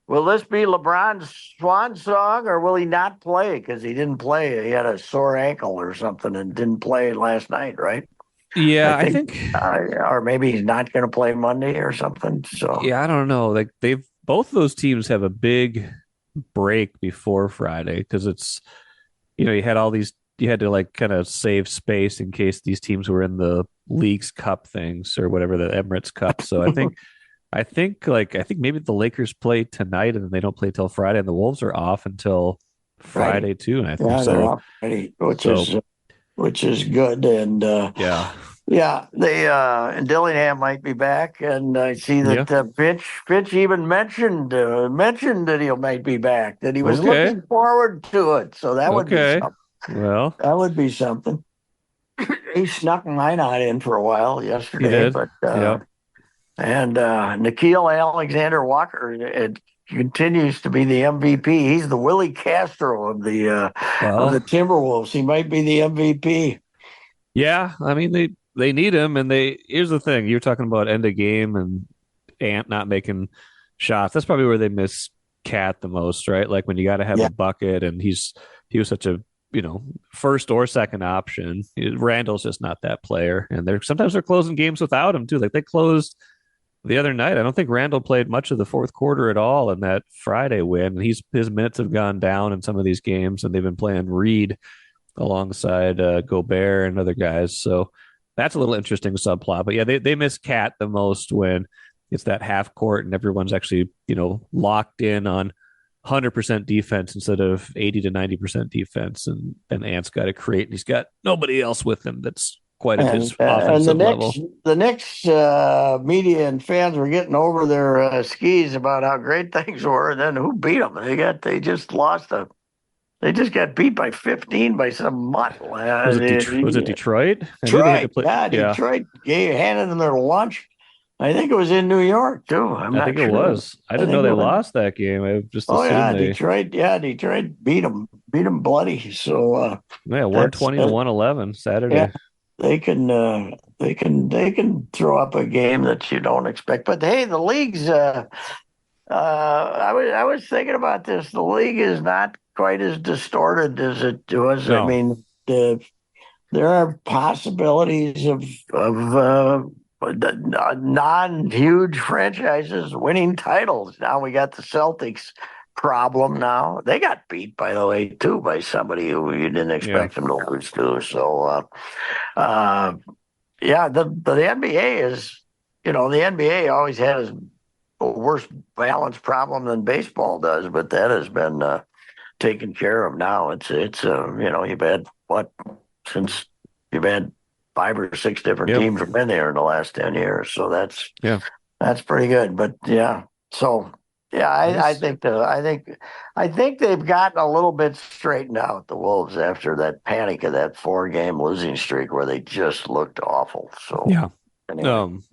Speaker 2: Will this be LeBron's swan song, or will he not play because he didn't play? He had a sore ankle or something and didn't play last night, right?
Speaker 1: Yeah, I think
Speaker 2: or maybe he's not going to play Monday or something. So
Speaker 1: yeah, I don't know. Like both of those teams have a big break before Friday because it's, you had all these, you had to like kind of save space in case these teams were in the League's Cup things or whatever, the Emirates Cup. So I think maybe the Lakers play tonight and then they don't play till Friday, and the Wolves are off until Friday
Speaker 2: Right.
Speaker 1: too. And I think
Speaker 2: Yeah, they're
Speaker 1: so.
Speaker 2: off already, which
Speaker 1: So
Speaker 2: is good. And
Speaker 1: yeah,
Speaker 2: yeah, they and Dillingham might be back, and I see
Speaker 1: yeah,
Speaker 2: that Fitch even mentioned that he might be back, that he was
Speaker 1: okay,
Speaker 2: looking forward to it. So that would be
Speaker 1: okay.
Speaker 2: something.
Speaker 1: Well,
Speaker 2: That would be something. He snuck mine on in for a while
Speaker 1: he
Speaker 2: yesterday,
Speaker 1: did.
Speaker 2: but
Speaker 1: Yep.
Speaker 2: and Nikhil Alexander Walker it continues to be the MVP. He's the Willie Castro of the
Speaker 1: Well,
Speaker 2: Timberwolves. He might be the MVP.
Speaker 1: yeah. I mean, they need him, and here's the thing: you're talking about end of game and Ant not making shots. That's probably where they miss Cat the most, right? Like when you got to have
Speaker 2: Yeah,
Speaker 1: a bucket, and he was such a first or second option. Randall's just not that player, and sometimes they're closing games without him too. Like they closed the other night. I don't think Randall played much of the fourth quarter at all in that Friday win. His minutes have gone down in some of these games, and they've been playing Reed alongside Gobert and other guys. So that's a little interesting subplot. But yeah, they miss Cat the most when it's that half court and everyone's actually locked in on 100% defense instead of 80 to 90% defense, and Ant's got to create, and he's got nobody else with him that's quite at his
Speaker 2: and
Speaker 1: offensive level.
Speaker 2: the next media and fans were getting over their skis about how great things were, and then who beat them? They just got beat by 15 by some mutt.
Speaker 1: Was it Detroit? I knew they had to
Speaker 2: Detroit,
Speaker 1: play.
Speaker 2: yeah,
Speaker 1: Yeah,
Speaker 2: Detroit handed them their lunch. I think it was in New York too. I'm
Speaker 1: I
Speaker 2: not
Speaker 1: think it
Speaker 2: sure.
Speaker 1: was. I
Speaker 2: I
Speaker 1: didn't know
Speaker 2: think it
Speaker 1: they
Speaker 2: was.
Speaker 1: lost that game. I just
Speaker 2: Oh
Speaker 1: assumed
Speaker 2: yeah,
Speaker 1: they.
Speaker 2: Detroit. Yeah, Detroit beat them bloody. So
Speaker 1: Yeah,
Speaker 2: that's
Speaker 1: 120 to 111
Speaker 2: yeah.
Speaker 1: Saturday.
Speaker 2: They can throw up a game that you don't expect. But hey, the league's. I was thinking about this. The league is not quite as distorted as it was. I
Speaker 1: No,
Speaker 2: mean, there are possibilities of non-huge franchises winning titles. Now we got the Celtics problem. Now they got beat, by the way, too, by somebody who you didn't
Speaker 1: yeah,
Speaker 2: expect them to lose to. So, uh, yeah, the NBA is, the NBA always has a worse balance problem than baseball does, but that has been taken care of now. You've had what since you've had 5 or 6 different
Speaker 1: yep,
Speaker 2: teams have been there in the last 10 years, so that's
Speaker 1: yeah.
Speaker 2: that's pretty good. But yeah, so yeah,
Speaker 1: I guess
Speaker 2: I think they've gotten a little bit straightened out, the Wolves, after that panic of that 4-game losing streak where they just looked awful. So
Speaker 1: yeah.
Speaker 2: anyway,
Speaker 1: Um,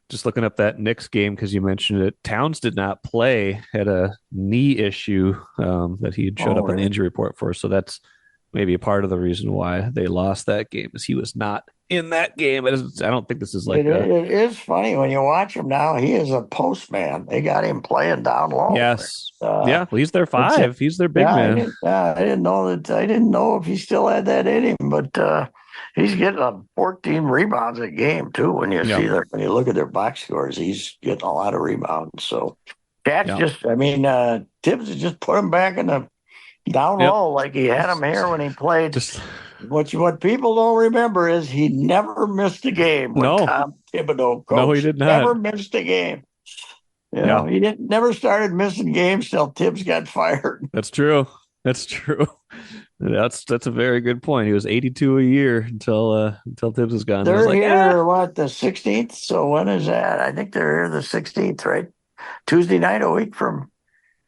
Speaker 1: just looking up that Knicks game because you mentioned it. Towns did not play, had a knee issue that he had showed
Speaker 2: oh
Speaker 1: up on the
Speaker 2: really?
Speaker 1: injury report for. So that's maybe a part of the reason why they lost that game, is he was not in that game. I don't think this is
Speaker 2: It,
Speaker 1: like a
Speaker 2: it is funny when you watch him now. He is a postman. They got him playing down low.
Speaker 1: yes,
Speaker 2: Uh,
Speaker 1: yeah. Well, he's their
Speaker 2: it's
Speaker 1: five. He's their big
Speaker 2: Yeah,
Speaker 1: man.
Speaker 2: I didn't know that. I didn't know if he still had that in him, but he's getting 14 rebounds a game too.
Speaker 1: Yeah,
Speaker 2: When you look at their box scores, he's getting a lot of rebounds. So Cat's
Speaker 1: yeah,
Speaker 2: just, I mean, Tibbs has just put him back in the down
Speaker 1: yep.
Speaker 2: low like he had him here when he played.
Speaker 1: Just
Speaker 2: What people don't remember is he never missed a game when
Speaker 1: no,
Speaker 2: Tom Thibodeau
Speaker 1: no, he
Speaker 2: coached.
Speaker 1: did not.
Speaker 2: Never missed a game.
Speaker 1: Yeah,
Speaker 2: He didn't never started missing games till Tibbs got fired.
Speaker 1: that's true. That's true. That's a very good point. He was 82 a year until Tibbs was gone. Then it was
Speaker 2: They're
Speaker 1: like, ah,
Speaker 2: here, what, the 16th? So when is that? I think they're here the 16th, right? Tuesday night, a week from.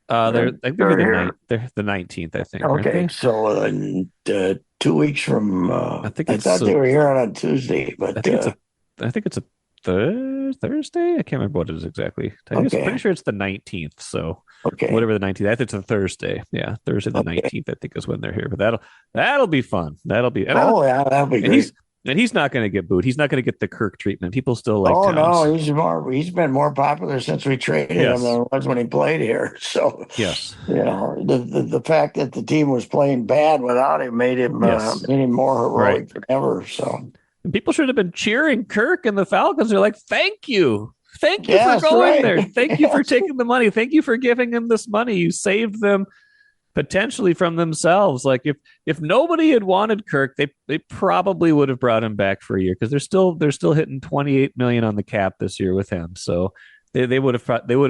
Speaker 1: they're gonna be
Speaker 2: They're
Speaker 1: the
Speaker 2: here.
Speaker 1: they're the 19th, I think, aren't
Speaker 2: Okay,
Speaker 1: they?
Speaker 2: so 2 weeks from.
Speaker 1: I think
Speaker 2: I
Speaker 1: it's
Speaker 2: thought they were here on a Tuesday,
Speaker 1: I
Speaker 2: but
Speaker 1: think it's a I think it's a Thursday. I can't remember what it is exactly. I guess pretty
Speaker 2: okay,
Speaker 1: sure it's the 19th. So
Speaker 2: okay,
Speaker 1: whatever the 19th. I think it's a Thursday. Yeah, Thursday the
Speaker 2: okay.
Speaker 1: 19th. I think is when they're here. But that'll be fun. That'll be
Speaker 2: Oh yeah, that'll be
Speaker 1: and
Speaker 2: great.
Speaker 1: he's not going to get booed. He's not going to get the Kirk treatment. People still like
Speaker 2: Oh
Speaker 1: Towns.
Speaker 2: no, he's been more popular since we traded him
Speaker 1: Yes.
Speaker 2: than it was when he played here. So
Speaker 1: Yes.
Speaker 2: the fact that the team was playing bad without him
Speaker 1: Yes.
Speaker 2: made him more
Speaker 1: Right.
Speaker 2: heroic than ever. So
Speaker 1: And people should have been cheering Kirk and the Falcons. They're like, thank you. Thank you for
Speaker 2: Yes,
Speaker 1: going
Speaker 2: right.
Speaker 1: there. Thank you for taking the money. Thank you for giving him this money. You saved them potentially from themselves. Like if nobody had wanted Kirk, they probably would have brought him back for a year because they're still hitting 28 million on the cap this year with him. So they would have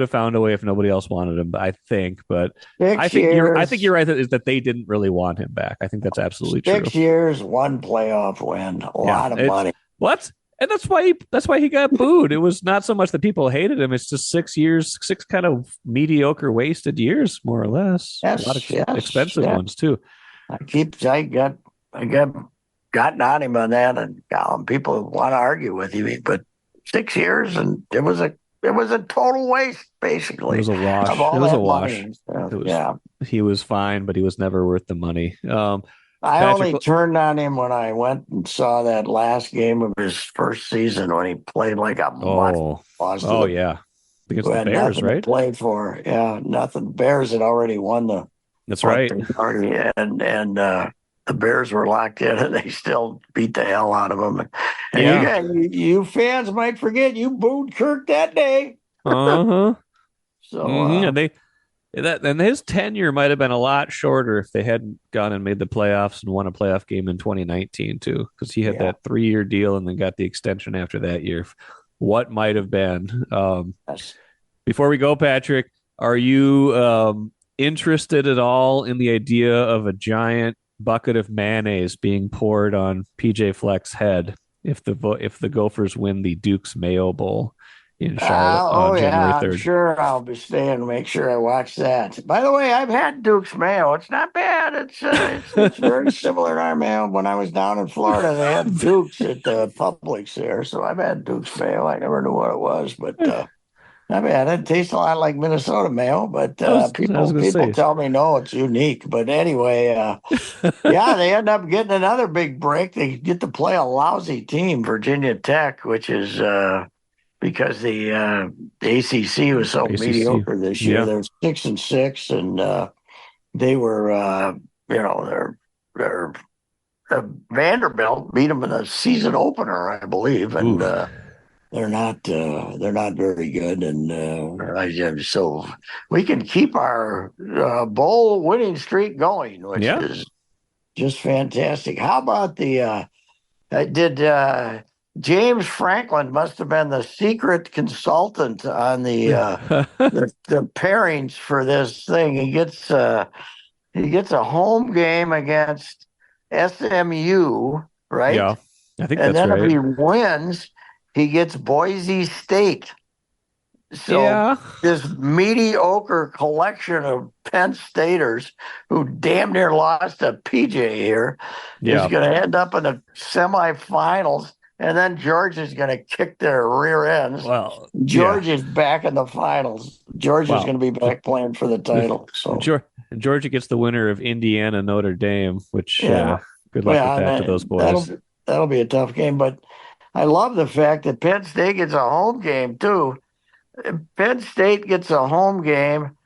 Speaker 1: found a way if nobody else wanted him. I think, but I
Speaker 2: Six
Speaker 1: think
Speaker 2: years,
Speaker 1: you're right that is that they didn't really want him back. I think that's absolutely true.
Speaker 2: 6 years, one playoff win, a
Speaker 1: Yeah,
Speaker 2: lot of
Speaker 1: it's
Speaker 2: money.
Speaker 1: what. And that's why he got booed. It was not so much that people hated him. It's just 6 years, six kind of mediocre, wasted years, more or less. A lot of
Speaker 2: Yes, yes,
Speaker 1: expensive
Speaker 2: yeah.
Speaker 1: ones too.
Speaker 2: I got gotten on him on that, and people want to argue with you, but 6 years, and it was a total waste,
Speaker 1: It
Speaker 2: basically,
Speaker 1: was a wash.
Speaker 2: of
Speaker 1: It
Speaker 2: all
Speaker 1: was a
Speaker 2: that
Speaker 1: wash.
Speaker 2: money.
Speaker 1: It was.
Speaker 2: Yeah,
Speaker 1: He was fine, but he was never worth the money.
Speaker 2: I
Speaker 1: Patrick.
Speaker 2: only turned on him when I went and saw that last game of his first season when he played like a mutt.
Speaker 1: Oh,
Speaker 2: Lost to
Speaker 1: oh
Speaker 2: the
Speaker 1: yeah, against
Speaker 2: who
Speaker 1: the
Speaker 2: had
Speaker 1: Bears,
Speaker 2: nothing to
Speaker 1: right?
Speaker 2: play for. Yeah, nothing. Bears had already won the
Speaker 1: That's
Speaker 2: what
Speaker 1: right.
Speaker 2: they already and the Bears were locked in, and they still beat the hell out of them. And
Speaker 1: Yeah.
Speaker 2: you fans might forget you booed Kirk that day.
Speaker 1: Uh-huh.
Speaker 2: So
Speaker 1: And his tenure might have been a lot shorter if they hadn't gone and made the playoffs and won a playoff game in 2019 too, because he had
Speaker 2: yeah,
Speaker 1: that 3-year deal and then got the extension after that year. What might have been?
Speaker 2: that's,
Speaker 1: Before we go, Patrick, are you interested at all in the idea of a giant bucket of mayonnaise being poured on PJ Fleck's head if the Gophers win the Duke's Mayo Bowl in Charlotte
Speaker 2: oh
Speaker 1: on January
Speaker 2: yeah, I'm
Speaker 1: 3rd?
Speaker 2: sure I'll be staying to make sure I watch that. By the way, I've had Duke's Mayo. It's not bad. It's very similar to our mayo. When I was down in Florida, they had Duke's at the Publix there, so I've had Duke's Mayo. I never knew what it was, but not bad. It tastes a lot like Minnesota Mayo, but
Speaker 1: I was gonna
Speaker 2: people
Speaker 1: say.
Speaker 2: tell me no, it's unique. But anyway, yeah, they end up getting another big break. They get to play a lousy team, Virginia Tech, which is because the ACC was so
Speaker 1: ACC.
Speaker 2: mediocre this year.
Speaker 1: Yeah.
Speaker 2: They're 6-6, and they were, they're Vanderbilt beat them in a season opener, I believe, and
Speaker 1: Oof.
Speaker 2: they're not very good. And so we can keep our bowl winning streak going, which
Speaker 1: Yeah.
Speaker 2: is just fantastic. How about did James Franklin must have been the secret consultant on the pairings for this thing. He gets a home game against SMU, right?
Speaker 1: Yeah. I think
Speaker 2: And
Speaker 1: that's
Speaker 2: then if
Speaker 1: right.
Speaker 2: he wins, he gets Boise State. So
Speaker 1: Yeah.
Speaker 2: this mediocre collection of Penn Staters who damn near lost to PJ here is
Speaker 1: Yeah.
Speaker 2: going to end up in the semifinals, and then Georgia's going to kick their rear ends.
Speaker 1: Well,
Speaker 2: Georgia's back in the finals. Georgia's
Speaker 1: Wow.
Speaker 2: going to be back playing for the title. So
Speaker 1: Georgia gets the winner of Indiana Notre Dame, which
Speaker 2: yeah,
Speaker 1: good luck with that to those boys.
Speaker 2: that'll be a tough game. But I love the fact that Penn State gets a home game too. If Penn State gets a home game,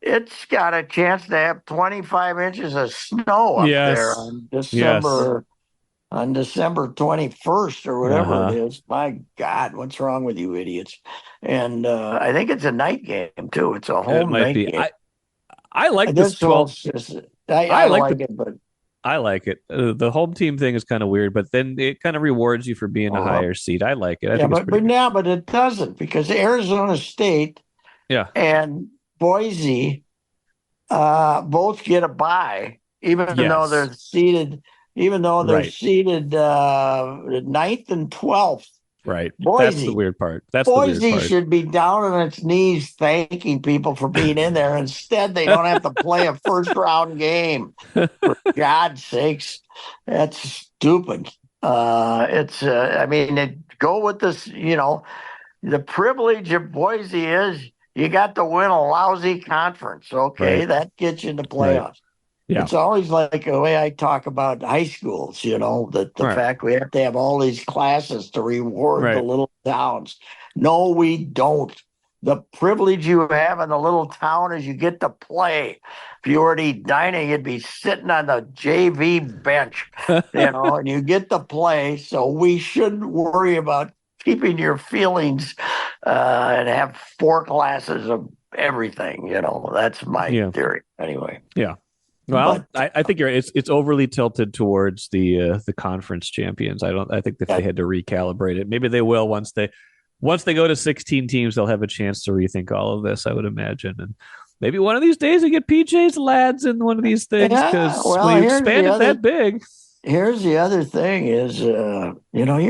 Speaker 2: it's got a chance to have 25 inches of snow up there on December 21st or whatever it is. My God, what's wrong with you idiots? And I think it's a night game too. It's a home night game.
Speaker 1: I like this 12.
Speaker 2: I like it, but
Speaker 1: I like it. The home team thing is kind of weird, but then it kind of rewards you for being a higher seed. I like it. I think it's pretty good.
Speaker 2: But it doesn't, because Arizona State
Speaker 1: Yeah.
Speaker 2: and Boise both get a bye, even though they're seeded, ninth and 12th.
Speaker 1: Right.
Speaker 2: Boise,
Speaker 1: that's the weird part.
Speaker 2: Boise should be down on its knees thanking people for being in there. Instead, they don't have to play a first-round game. For God's sakes, that's stupid. Go with this, the privilege of Boise is you got to win a lousy conference. Okay,
Speaker 1: Right.
Speaker 2: that gets you in the playoffs.
Speaker 1: Right. Yeah.
Speaker 2: It's always like the way I talk about high schools, the fact we have to have all these classes to reward the little towns. No, we don't. The privilege you have in the little town is you get to play. If you were at Edina, you'd be sitting on the JV bench, and you get to play. So we shouldn't worry about keeping your feelings and have 4 classes of everything. That's my theory anyway.
Speaker 1: Yeah. Well, I think you're right. It's overly tilted towards the conference champions. I think if they had to recalibrate it, maybe they will once they go to 16 teams, they'll have a chance to rethink all of this, I would imagine. And maybe one of these days we get PJ's lads in one of these things because we expanded that big.
Speaker 2: Here's the other thing is, you're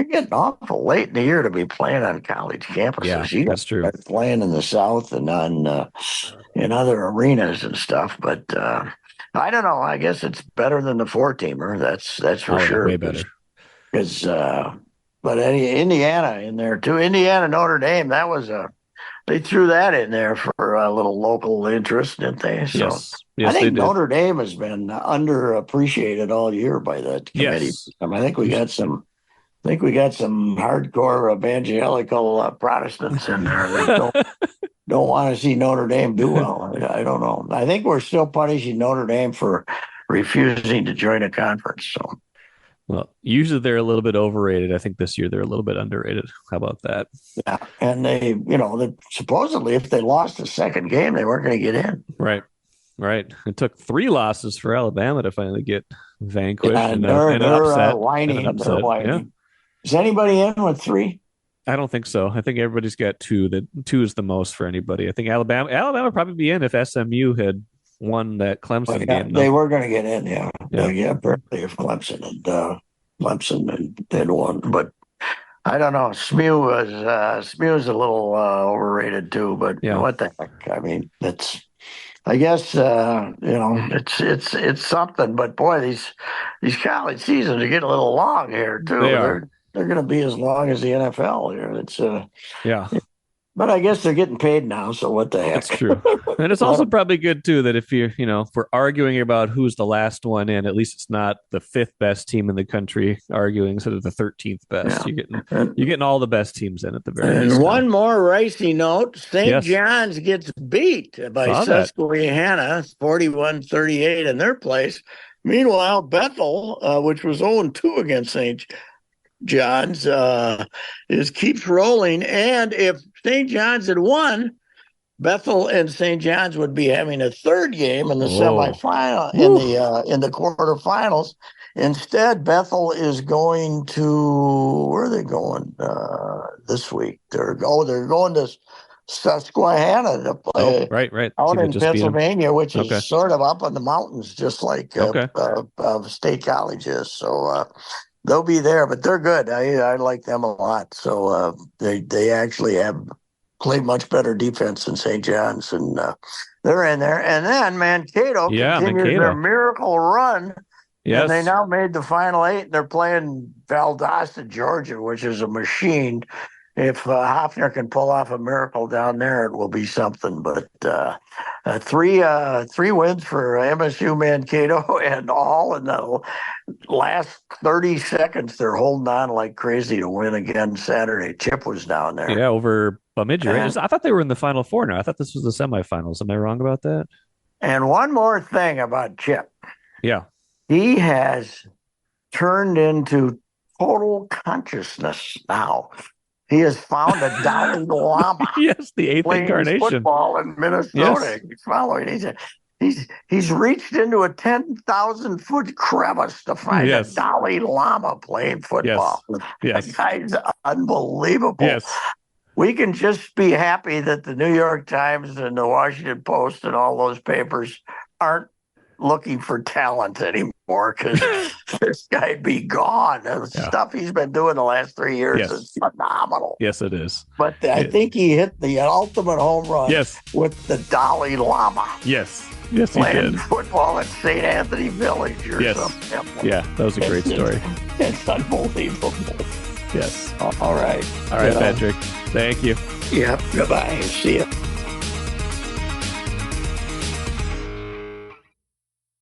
Speaker 2: getting awful late in the year to be playing on college campuses.
Speaker 1: Yeah, that's true.
Speaker 2: Playing in the South and in other arenas and stuff. But I don't know. I guess it's better than the 4-teamer. That's for sure.
Speaker 1: Way better.
Speaker 2: Because, but Indiana in there too. Indiana, Notre Dame. They threw that in there for a little local interest, didn't they? So
Speaker 1: yes,
Speaker 2: I think Notre Dame has been underappreciated all year by that committee.
Speaker 1: Yes.
Speaker 2: I think we got some hardcore evangelical Protestants in there that don't want to see Notre Dame do well. I don't know. I think we're still punishing Notre Dame for refusing to join a conference. So.
Speaker 1: Well, usually they're a little bit overrated. I think this year they're a little bit underrated. How about that?
Speaker 2: Yeah, and they supposedly if they lost the second game, they weren't going to get in.
Speaker 1: Right. It took 3 losses for Alabama to finally get vanquished and
Speaker 2: they're
Speaker 1: upset.
Speaker 2: Whining.
Speaker 1: And
Speaker 2: They're whining. Yeah. Is anybody in with 3?
Speaker 1: I don't think so. I think everybody's got 2. That 2 is the most for anybody. I think Alabama would probably be in if SMU had won that Clemson game.
Speaker 2: They were going to get in, yeah. Apparently if Clemson had won, but I don't know. SMU was a little overrated too, but what the heck? I mean, I guess it's something. But boy, these college seasons are getting a little long here too. They're going to be as long as the NFL here. It's But I guess they're getting paid now, so what the heck?
Speaker 1: That's true. And it's also probably good, too, that if if we're arguing about who's the last one in, at least it's not the 5th best team in the country arguing instead of the 13th best. Yeah. You're getting all the best teams in at the very least.
Speaker 2: And one more ricey note, St. John's gets beat by Susquehanna, 41-38 in their place. Meanwhile, Bethel, which was 0-2 against St. John's, keeps rolling, and if St. John's had won, Bethel and St. John's would be having a 3rd game in the semifinal in the quarterfinals. Instead, Bethel is going to where are they going this week? They're going to Susquehanna to play out in Pennsylvania, which is sort of up in the mountains, just like State College is. So they'll be there, but they're good. I like them a lot. So they actually have played much better defense than St. John's, and they're in there. And then Mankato continues their miracle run. Yes. And they now made the Final 8, and they're playing Valdosta, Georgia, which is a machine. If Hofner can pull off a miracle down there, it will be something. But 3 wins for MSU Mankato, and all in the last 30 seconds, they're holding on like crazy to win again Saturday. Chip was down there.
Speaker 1: Yeah, over Bemidji. Right? I thought they were in the Final 4 now. I thought this was the semifinals. Am I wrong about that?
Speaker 2: And one more thing about Chip.
Speaker 1: Yeah.
Speaker 2: He has turned into total consciousness now. He has found a Dalai Lama.
Speaker 1: Yes, the 8th incarnation.
Speaker 2: Football in Minnesota. He's following. He's reached into a 10,000-foot crevice to find a Dalai Lama playing football.
Speaker 1: Yes.
Speaker 2: That guy's unbelievable.
Speaker 1: Yes.
Speaker 2: We can just be happy that the New York Times and the Washington Post and all those papers aren't looking for talent anymore, because this guy be gone. The stuff he's been doing the last 3 years is phenomenal.
Speaker 1: Yes, it is.
Speaker 2: But I think he hit the ultimate home run with the Dalai Lama.
Speaker 1: Yes, he did.
Speaker 2: Playing football at St. Anthony Village or something.
Speaker 1: Yeah, that was a great story.
Speaker 2: It's unbelievable.
Speaker 1: Yes.
Speaker 2: All right.
Speaker 1: Patrick. Thank you.
Speaker 2: Yep. Goodbye. See you.